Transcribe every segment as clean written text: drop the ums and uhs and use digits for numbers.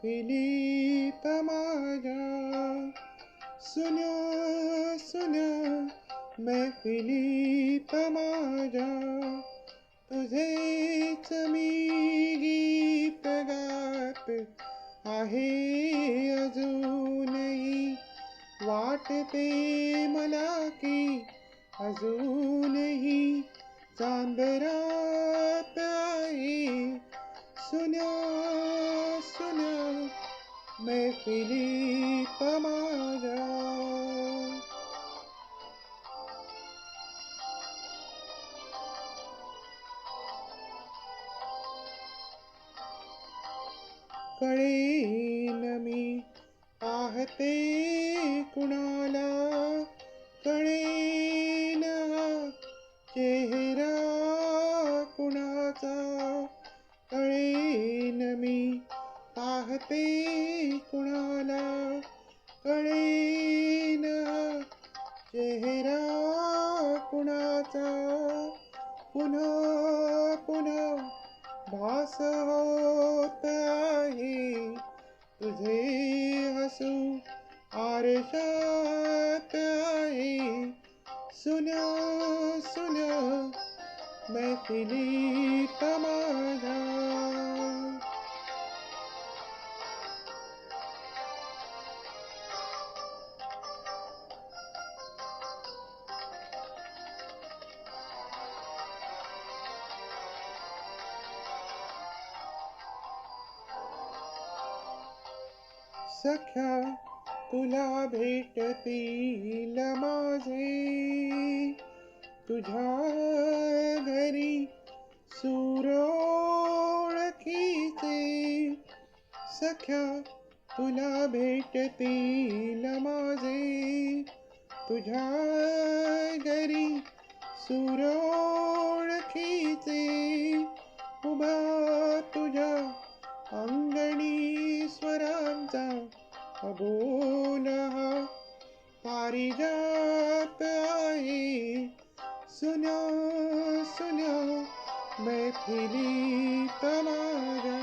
मैफिलीत माझ्या, सुन्या सुन्या मैफिलीत माझ्या, तुझेच मी गीत गात आहे अजूनही. वाटते मला की अजूनही चांद रात आहे. सुन्या सुन्या मैफिलीत माझ्या. कळेन मी पाहते कुणाला, कळेन हा चेहरा कुणाचा. कळेन मी पाहते कुणाला, कळेन हा चेहरा कुणाचा. पुन्हा पुन्हा भास होत आहे तुझे हसू आरशात आहे. सुन्या सुन्या मैफिलीत माझ्या. सख्या तुला भेटतील माझे, तुझ्या घरी सूर ओळखीचे. सख्या तुला भेटतील माझे, तुझ्या घरी सूर ओळखीचे. उभा तुझ्या अंगणी स्वरांचा अबोल हा पारिजात आहे. सुन्या सुन्या मैफिलीत माझ्या.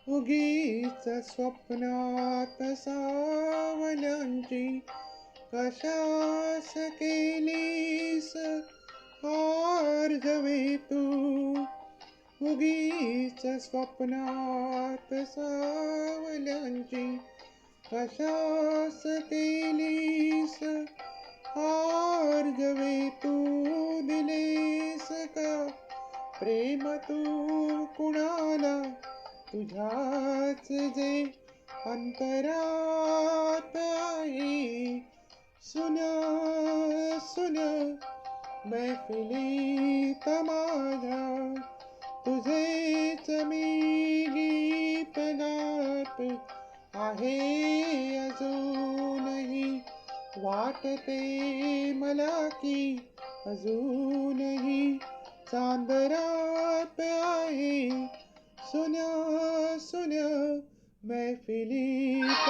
उगीच स्वप्नात सावल्यांची कशास केलीस हार जवे तू. उगीच स्वप्नात सावल्यांची कशास केलीस हार जवे तू. दिलेस का प्रेम तू कुणाला, तुझ्याच जे अंतरात आहे. सुन्या सुन्या मैफिलीत माझ्या, तुझेच मी गीत गात आहे अजूनही. वाटते मला की अजूनही चांद रात आहे. सुन्या सुन्या मैफिलीत